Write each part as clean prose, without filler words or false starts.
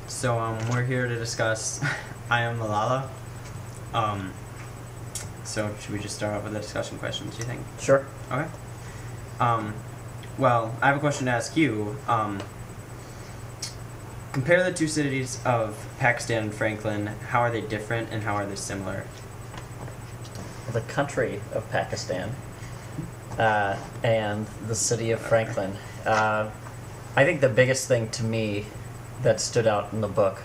We're here to discuss I Am Malala. Um, should we just start off with the discussion questions, do you think? Sure. Okay. Well, I have a question to ask you. Compare the two cities of Pakistan and Franklin. How are they different and how are they similar? The country of Pakistan and the city of Franklin. I think the biggest thing to me that stood out in the book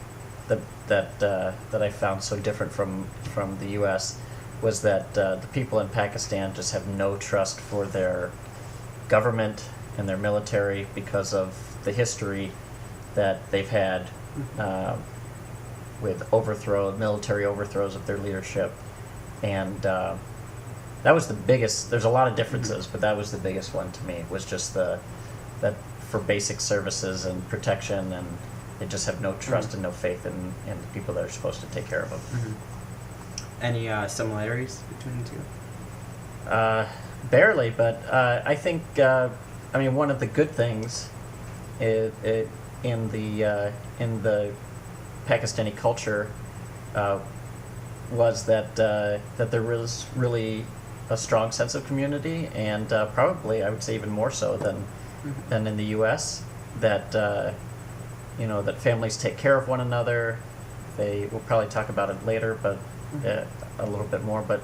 that I found so different from the U.S. was that the people in Pakistan just have no trust for their government and their military because of the history that they've had with military overthrows of their leadership. And that was the biggest. There's a lot of differences, but that was the biggest one to me, was just that for basic services and protection, and they just have no trust and no faith in the people that are supposed to take care of them. Mm-hmm. Any similarities between the two? Barely, but I think, one of the good things in the Pakistani culture was that there was really a strong sense of community, and probably I would say even more so than in the U.S. That that families take care of one another. We'll probably talk about it later, but a little bit more. But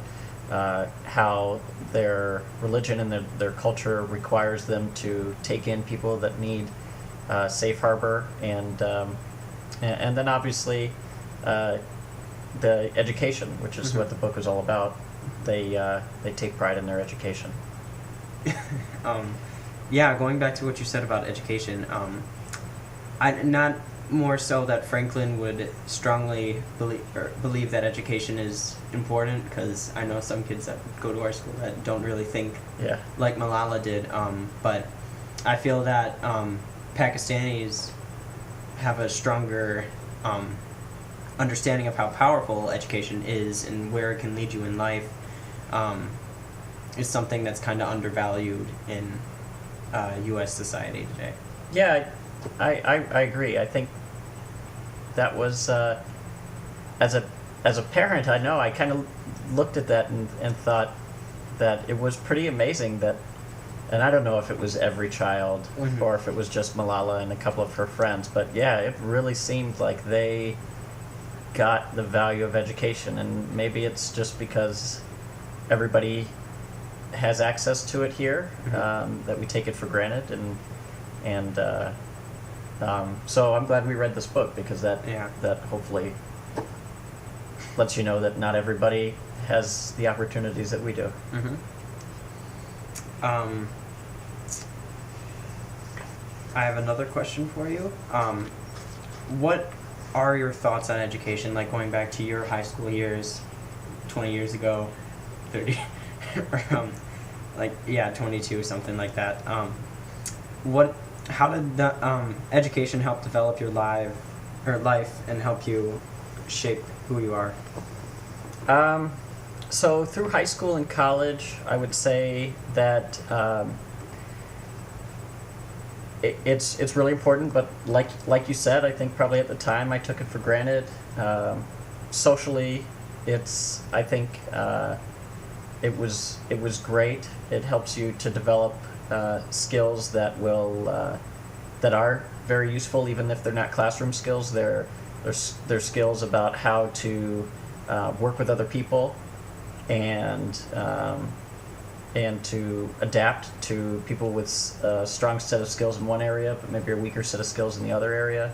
how their religion and their culture requires them to take in people that need safe harbor, and then obviously the education, which is what the book is all about. They take pride in their education. Going back to what you said about education, not more so that Franklin would strongly believe that education is important, because I know some kids that go to our school that don't really think like Malala did, but I feel that Pakistanis have a stronger understanding of how powerful education is and where it can lead you in life. Is something that's kind of undervalued in U.S. society today. Yeah, I agree. I think that was as a parent, I know I kind of looked at that and thought that it was pretty amazing that, and I don't know if it was every child or if it was just Malala and a couple of her friends, but yeah, it really seemed like they got the value of education, and maybe it's just because everybody has access to it here, that we take it for granted, and so I'm glad we read this book, because that hopefully lets you know that not everybody has the opportunities that we do. I have another question for you. What are your thoughts on education, like going back to your high school years 20 years ago, 30 or 22, something like that? How did the education help develop your life and help you shape who you are? So through high school and college, I would say that it's really important, but like you said, I think probably at the time I took it for granted. Socially, I think it was great. It helps you to develop skills that are very useful, even if they're not classroom skills. They're skills about how to work with other people, and to adapt to people with a strong set of skills in one area, but maybe a weaker set of skills in the other area.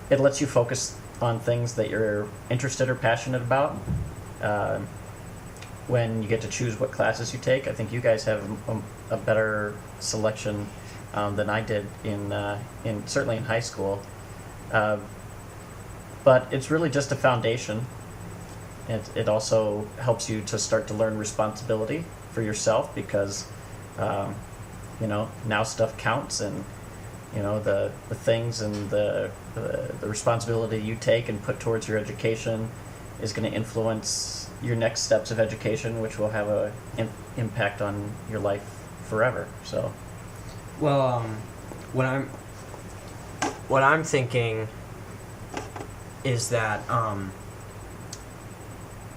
It lets you focus on things that you're interested or passionate about. When you get to choose what classes you take, I think you guys have a better selection than I did in certainly in high school. But it's really just a foundation. It also helps you to start to learn responsibility for yourself, because now stuff counts, and the things and the responsibility you take and put towards your education is going to influence your next steps of education, which will have a impact on your life forever. So, well, what I'm thinking is that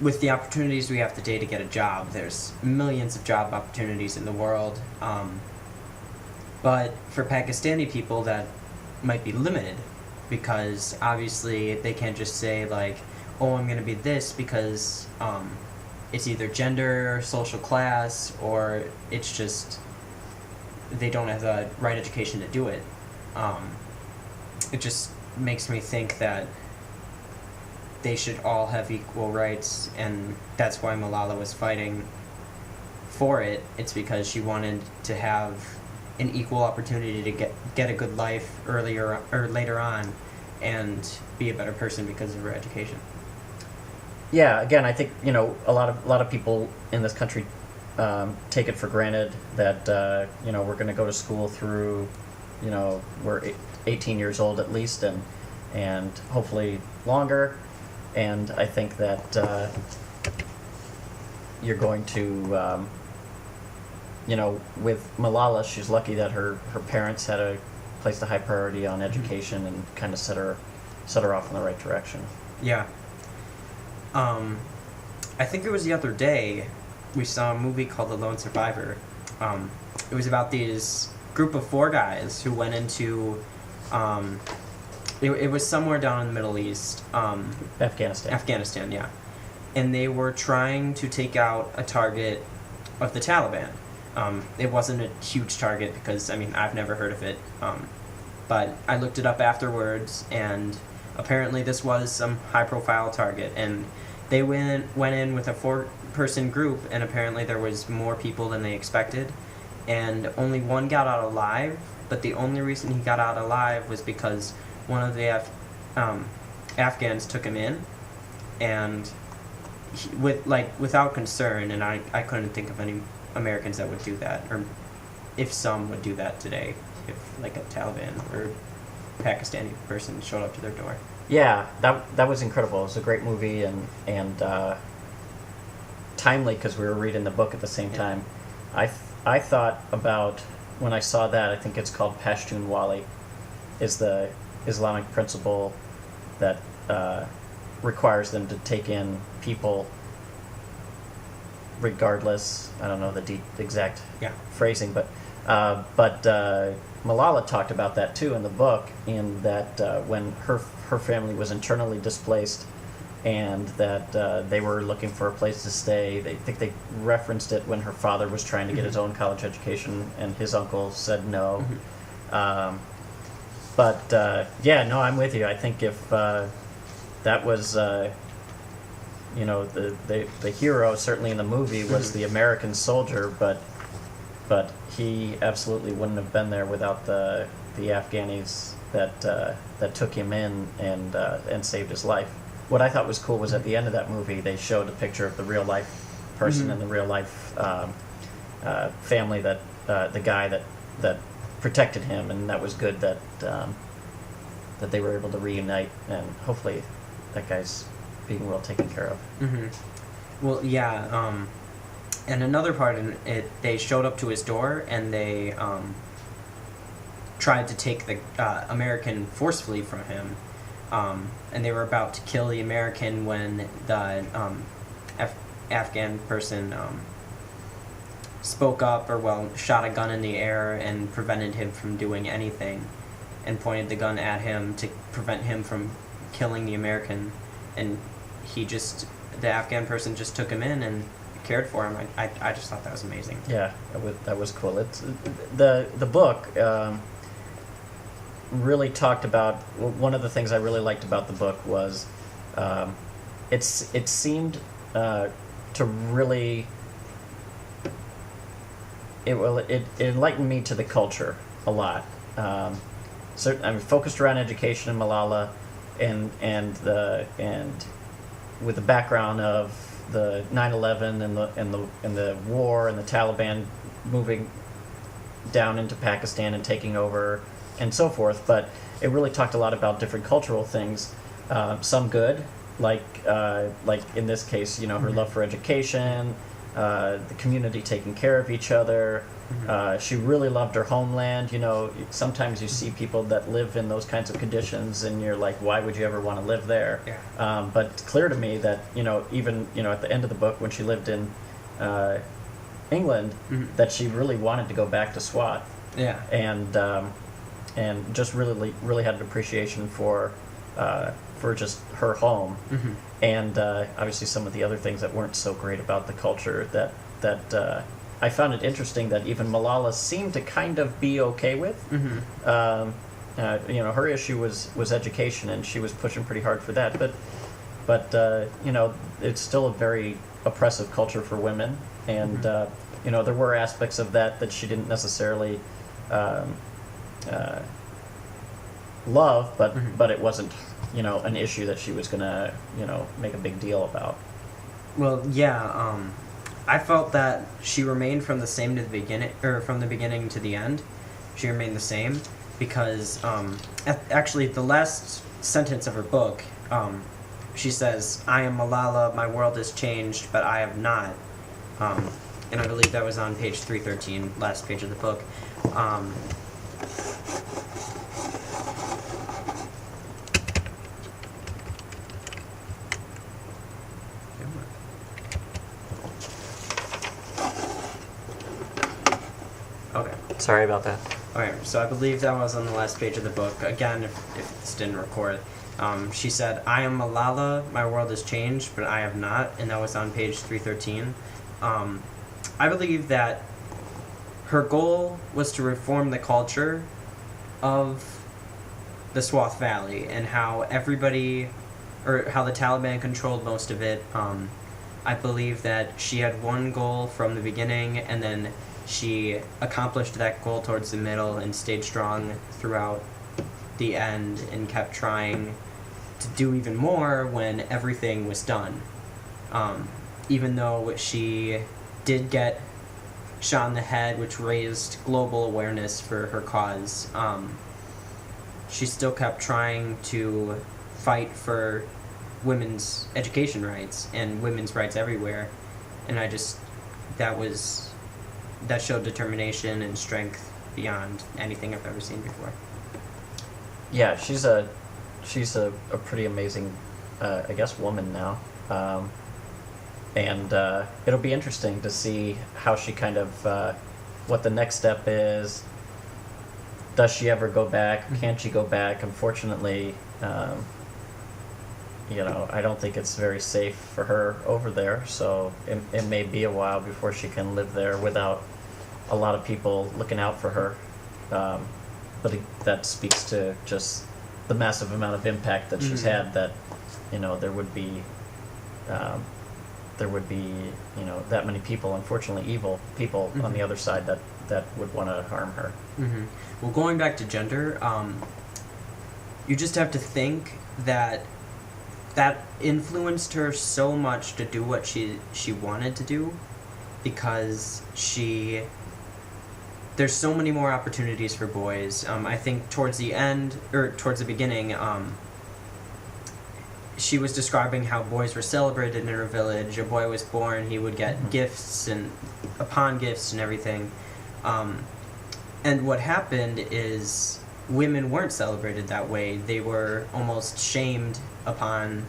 with the opportunities we have today to get a job, there's millions of job opportunities in the world. But for Pakistani people, that might be limited because obviously they can't just say like, oh, I'm going to be this because it's either gender, social class, or it's just they don't have the right education to do it. It just makes me think that they should all have equal rights, and that's why Malala was fighting for it. It's because she wanted to have an equal opportunity to get a good life earlier or later on, and be a better person because of her education. Yeah, again, I think a lot of people in this country take it for granted that we're going to go to school through we're 18 years old at least, and hopefully longer. And I think that you're going to with Malala, she's lucky that her parents had placed a high priority on education and kind of set her off in the right direction. Yeah. I think it was the other day we saw a movie called The Lone Survivor. It was about these group of 4 guys who went into it was somewhere down in the Middle East. Afghanistan, yeah. And they were trying to take out a target of the Taliban. It wasn't a huge target because, I've never heard of it. But I looked it up afterwards, and apparently this was some high-profile target. And they went in with a 4-person group, and apparently there was more people than they expected. And only one got out alive, but the only reason he got out alive was because one of the Afghans took him in, and without concern, and I couldn't think of any Americans that would do that, or if some would do that today, if like a Taliban or Pakistani person showed up to their door. Yeah, that was incredible. It was a great movie and timely because we were reading the book at the same time. I thought about when I saw that. I think it's called Pashtunwali, is the Islamic principle that requires them to take in people regardless. I don't know the exact phrasing, but Malala talked about that too in the book, in that when her family was internally displaced and that they were looking for a place to stay. They referenced it when her father was trying to get his own college education and his uncle said no. I'm with you. I think if that was the hero, certainly in the movie, was the American soldier, but he absolutely wouldn't have been there without the Afghanis that took him in and saved his life. What I thought was cool was at the end of that movie they showed a picture of the real life person and the real life family that the guy that protected him, and that was good that they were able to reunite, and hopefully that guy's being well taken care of. Well, yeah. And another part in it, they showed up to his door and they tried to take the American forcefully from him. And they were about to kill the American when the Afghan person spoke up, or shot a gun in the air and prevented him from doing anything, and pointed the gun at him to prevent him from killing the American. And the Afghan person just took him in and cared for him. I just thought that was amazing. Yeah, that was cool. It's the book really talked about. One of the things I really liked about the book was it seemed to really it enlightened me to the culture a lot. Focused around education in Malala, and with the background of the 9/11 and the war and the Taliban moving down into Pakistan and taking over and so forth. But it really talked a lot about different cultural things, some good, like in this case, her love for education, the community taking care of each other, She really loved her homeland. You know, sometimes you see people that live in those kinds of conditions, and you're like, why would you ever want to live there? Yeah. But it's clear to me that, you know, even, you know, at the end of the book when she lived in England, that she really wanted to go back to Swat. Yeah. And just really had an appreciation for just her home, and obviously some of the other things that weren't so great about the culture that I found it interesting that even Malala seemed to kind of be okay with. You know, her issue was education, and she was pushing pretty hard for that. But you know, it's still a very oppressive culture for women, and you know, there were aspects of that she didn't necessarily love, but it wasn't, you know, an issue that she was gonna, you know, make a big deal about. Well, yeah. I felt that she remained from the same to the beginning, or from the beginning to the end. She remained the same because actually the last sentence of her book, she says, "I am Malala. My world has changed, but I have not." And I believe that was on page 313, last page of the book. Okay. Sorry about that. Okay, so I believe that was on the last page of the book. Again, if this didn't record, she said, "I am Malala. My world has changed, but I have not," and that was on page 313. I believe that her goal was to reform the culture of the Swat Valley and how everybody, or how the Taliban controlled most of it. I believe that she had one goal from the beginning, and then she accomplished that goal towards the middle and stayed strong throughout the end and kept trying to do even more when everything was done. Even though she did get shot in the head, which raised global awareness for her cause, she still kept trying to fight for women's education rights and women's rights everywhere. And that showed determination and strength beyond anything I've ever seen before. Yeah, she's a pretty amazing, I guess, woman now. And it'll be interesting to see how she kind of, what the next step is. Does she ever go back? Can she go back? Unfortunately, you know, I don't think it's very safe for her over there, so it may be a while before she can live there without a lot of people looking out for her. But that speaks to just the massive amount of impact that she's had, that, you know, there would be, you know, that many people, unfortunately evil people on the other side that would want to harm her. Well, going back to gender, you just have to think that influenced her so much to do what she wanted to do, because there's so many more opportunities for boys. I think towards the end, or towards the beginning, she was describing how boys were celebrated in her village. A boy was born, he would get gifts and upon gifts and everything. And what happened is women weren't celebrated that way. They were almost shamed upon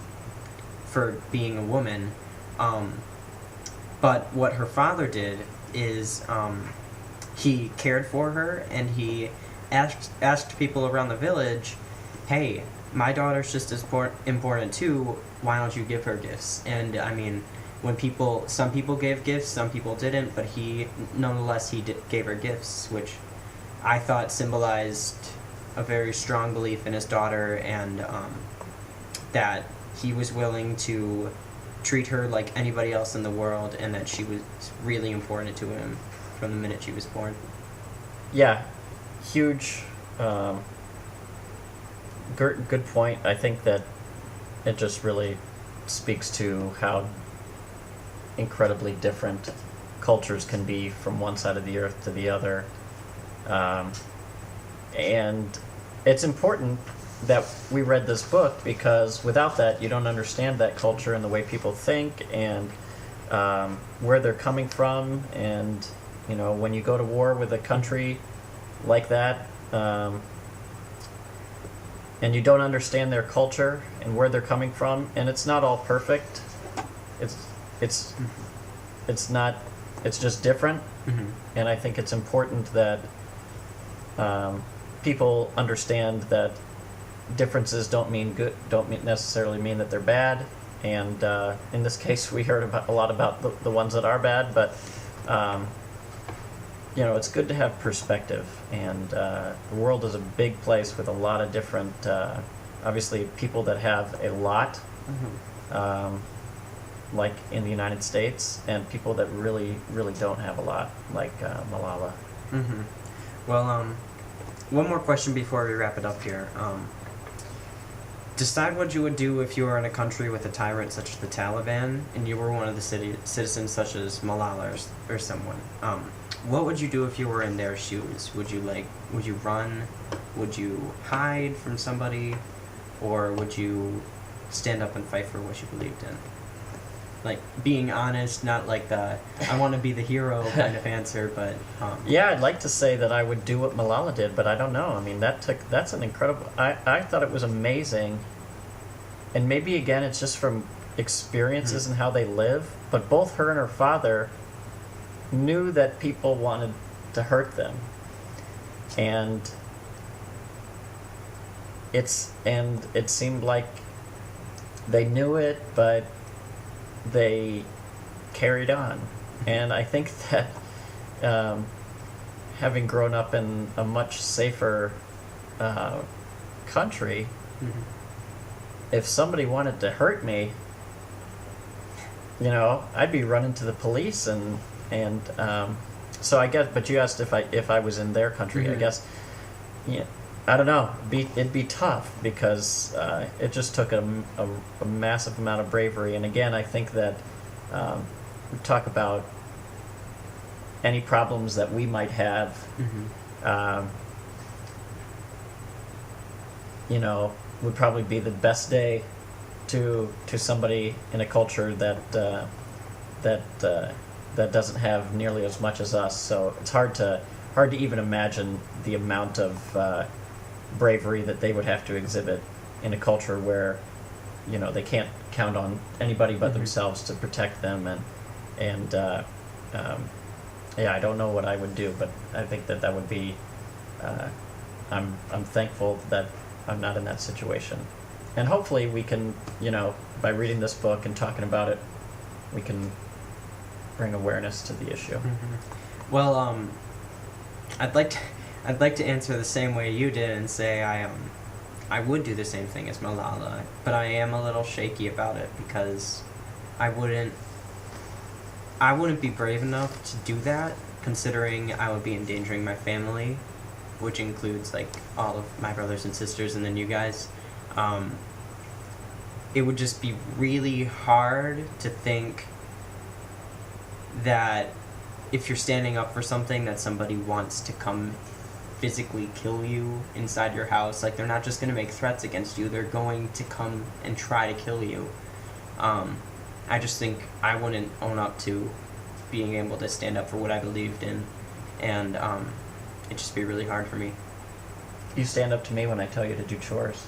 for being a woman. But what her father did is he cared for her, and he asked people around the village, "Hey, my daughter's just as important too. Why don't you give her gifts?" And I mean, some people gave gifts, some people didn't, but nonetheless gave her gifts, which I thought symbolized a very strong belief in his daughter, and that he was willing to treat her like anybody else in the world, and that she was really important to him from the minute she was born. Yeah, huge, good point. I think that it just really speaks to how incredibly different cultures can be from one side of the earth to the other. And it's important that we read this book, because without that, you don't understand that culture and the way people think, and where they're coming from, and You know, when you go to war with a country like that, and you don't understand their culture and where they're coming from, and it's not all perfect. It's not. It's just different, and I think it's important that people understand that differences don't necessarily mean that they're bad. And in this case, we heard a lot about the ones that are bad, but you know, it's good to have perspective. And the world is a big place with a lot of different, obviously, people that have a lot, like in the United States, and people that really, really don't have a lot, like Malala. Well, one more question before we wrap it up here. Decide what you would do if you were in a country with a tyrant such as the Taliban, and you were one of the citizens such as Malala or someone. What would you do if you were in their shoes? Would you run? Would you hide from somebody? Or would you stand up and fight for what you believed in? Like, being honest, not like the, I want to be the hero kind of answer, but... Yeah, I'd like to say that I would do what Malala did, but I don't know. I mean, that's an incredible... I thought it was amazing, and maybe, again, it's just from experiences and how they live, but both her and her father knew that people wanted to hurt them. And it seemed like they knew it, but they carried on. And I think that having grown up in a much safer country, if somebody wanted to hurt me, you know, I'd be running to the police. And so I guess, but you asked if I was in their country. I guess, yeah, I don't know. It'd be tough because it just took a massive amount of bravery. And again, I think that we talk about any problems that we might have. You know, would probably be the best day to somebody in a culture that doesn't have nearly as much as us. So it's hard to even imagine the amount of bravery that they would have to exhibit in a culture where, you know, they can't count on anybody but themselves to protect them. And yeah, I don't know what I would do, but I think that would be. I'm thankful that I'm not in that situation, and hopefully we can, you know, by reading this book and talking about it, we can bring awareness to the issue. Well, I'd like to answer the same way you did and say I would do the same thing as Malala, but I am a little shaky about it because I wouldn't be brave enough to do that, considering I would be endangering my family, which includes like all of my brothers and sisters and then you guys. It would just be really hard to think that if you're standing up for something, that somebody wants to come physically kill you inside your house. Like, they're not just going to make threats against you, they're going to come and try to kill you. I just think I wouldn't own up to being able to stand up for what I believed in, and it'd just be really hard for me. You stand up to me when I tell you to do chores.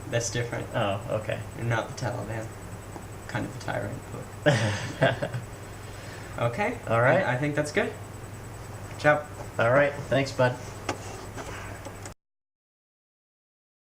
That's different. Oh, okay. You're not the Taliban. Kind of a tyrant, but... Okay. All right. I think that's good. Ciao. All right. Thanks, bud.